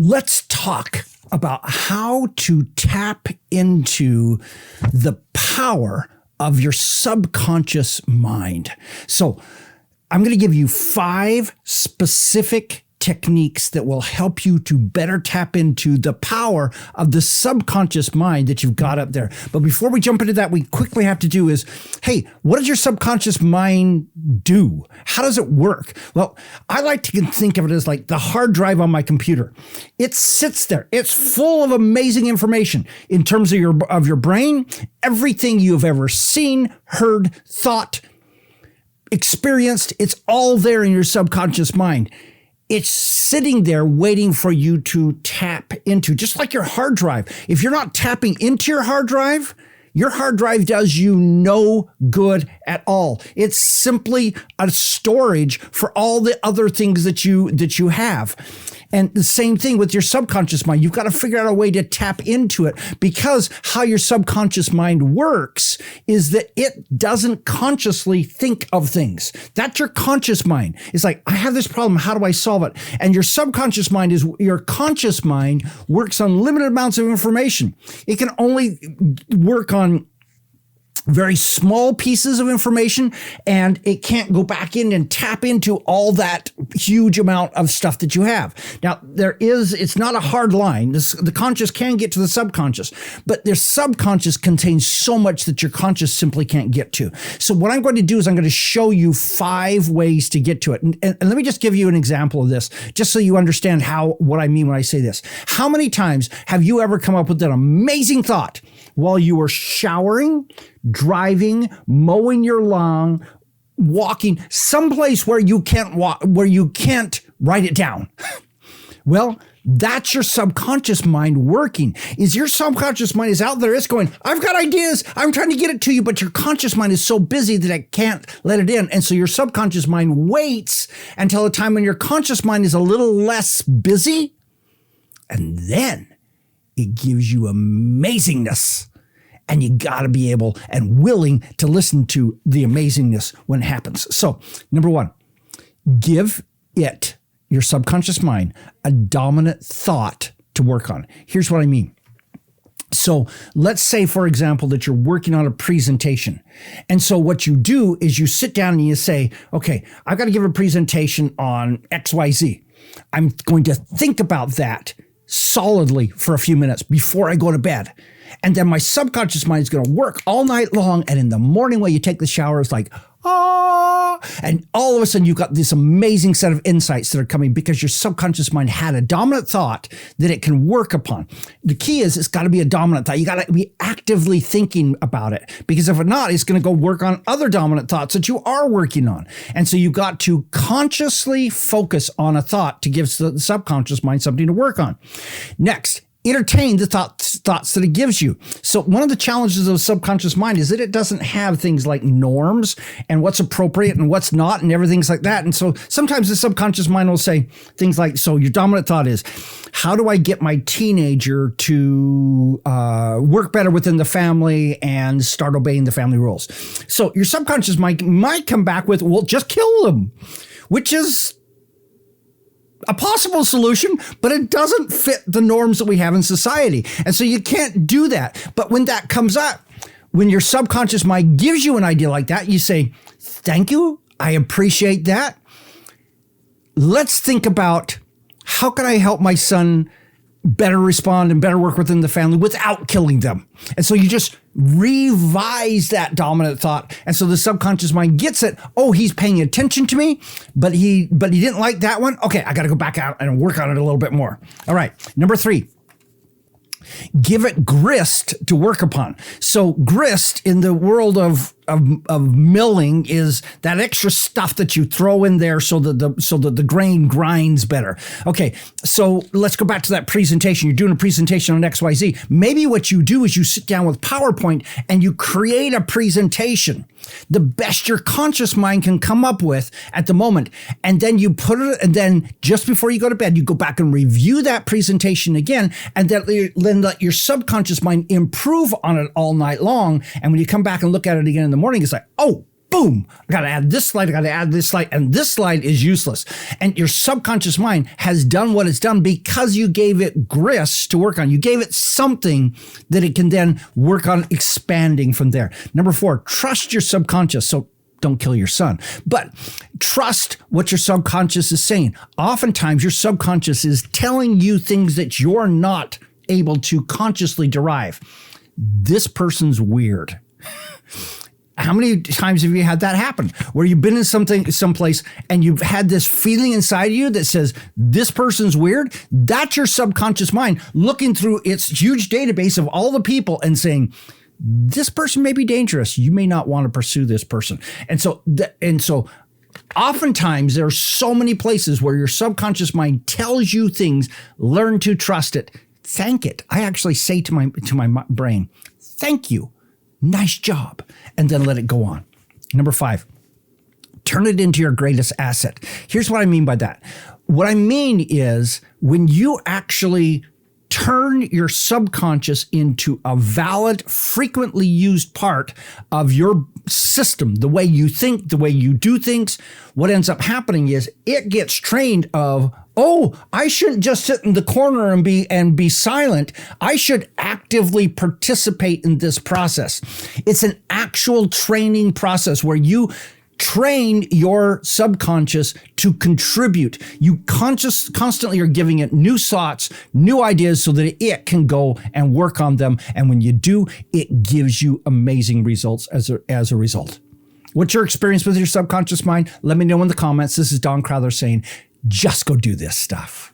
Let's talk about how to tap into the power of your subconscious mind. So I'm going to give you 5 specific techniques that will help you to better tap into the power of the subconscious mind that you've got up there. But before we jump into that, we quickly have to do is, hey, what does your subconscious mind do? How does it work? Well, I like to think of it as like the hard drive on my computer. It sits there. It's full of amazing information in terms of your brain, everything you've ever seen, heard, thought, experienced. It's all there in your subconscious mind. It's sitting there waiting for you to tap into, just like your hard drive. If you're not tapping into your hard drive does you no good at all. It's simply a storage for all the other things that you have. And the same thing with your subconscious mind. You've got to figure out a way to tap into it, because how your subconscious mind works is that it doesn't consciously think of things. That's your conscious mind. It's like, I have this problem. How do I solve it? And your subconscious mind is your conscious mind works on limited amounts of information. It can only work on very small pieces of information, and it can't go back in and tap into all that huge amount of stuff that you have. Now, it's not a hard line. The conscious can get to the subconscious, but their subconscious contains so much that your conscious simply can't get to. So what I'm going to do is I'm going to show you 5 ways to get to it. And let me just give you an example of this, just so you understand what I mean when I say this. How many times have you ever come up with an amazing thought while you were showering, driving, mowing your lawn, walking, someplace where you can't write it down? Well, that's your subconscious mind working. Is your subconscious mind is out there. It's going, I've got ideas. I'm trying to get it to you, but your conscious mind is so busy that it can't let it in. And so your subconscious mind waits until a time when your conscious mind is a little less busy. And then it gives you amazingness. And you got to be able and willing to listen to the amazingness when it happens. So, number 1, give your subconscious mind, a dominant thought to work on. Here's what I mean. So let's say, for example, that you're working on a presentation. And so what you do is you sit down and you say, okay, I've got to give a presentation on XYZ. I'm going to think about that solidly for a few minutes before I go to bed. And then my subconscious mind is going to work all night long. And in the morning when you take the shower, it's like, and all of a sudden you've got this amazing set of insights that are coming because your subconscious mind had a dominant thought that it can work upon. The key is it's got to be a dominant thought. You got to be actively thinking about it, because if not, it's going to go work on other dominant thoughts that you are working on. And so you've got to consciously focus on a thought to give the subconscious mind something to work on. Next, entertain the thoughts that it gives you. So one of the challenges of the subconscious mind is that it doesn't have things like norms and what's appropriate and what's not and everything's like that. And so sometimes the subconscious mind will say things like, so your dominant thought is, how do I get my teenager to work better within the family and start obeying the family rules? So your subconscious mind might come back with, well, just kill them, which is a possible solution, but it doesn't fit the norms that we have in society. And so you can't do that. But when that comes up, when your subconscious mind gives you an idea like that, you say, thank you. I appreciate that. Let's think about, how can I help my son better respond and better work within the family without killing them? And so you just revise that dominant thought. And so the subconscious mind gets it. Oh, he's paying attention to me, but he didn't like that one. Okay, I got to go back out and work on it a little bit more. All right. Number 3. Give it grist to work upon. So grist in the world of milling is that extra stuff that you throw in there so that the grain grinds better. Okay, so let's go back to that presentation. You're doing a presentation on XYZ. Maybe what you do is you sit down with PowerPoint and you create a presentation, the best your conscious mind can come up with at the moment. And then you put it, and then just before you go to bed, you go back and review that presentation again, and then let your subconscious mind improve on it all night long. And when you come back and look at it again in the morning, it's like, oh, boom, I got to add this slide, I got to add this slide, and this slide is useless. And your subconscious mind has done what it's done because you gave it grist to work on. You gave it something that it can then work on expanding from there. Number 4, trust your subconscious. So don't kill your son, but trust what your subconscious is saying. Oftentimes your subconscious is telling you things that you're not able to consciously derive. This person's weird. How many times have you had that happen where you've been in someplace and you've had this feeling inside you that says, this person's weird? That's your subconscious mind looking through its huge database of all the people and saying, this person may be dangerous. You may not want to pursue this person. And so oftentimes there are so many places where your subconscious mind tells you things. Learn to trust it. Thank it. I actually say to my brain, thank you. Nice job. And then let it go on. Number 5, turn it into your greatest asset. Here's what I mean by that. What I mean is when you actually turn your subconscious into a valid, frequently used part of your system, the way you think, the way you do things, what ends up happening is it gets trained of, oh, I shouldn't just sit in the corner and be silent. I should actively participate in this process. It's an actual training process where you train your subconscious to contribute. You constantly are giving it new thoughts, new ideas so that it can go and work on them. And when you do, it gives you amazing results as a result. What's your experience with your subconscious mind? Let me know in the comments. This is Don Crowther saying, just go do this stuff.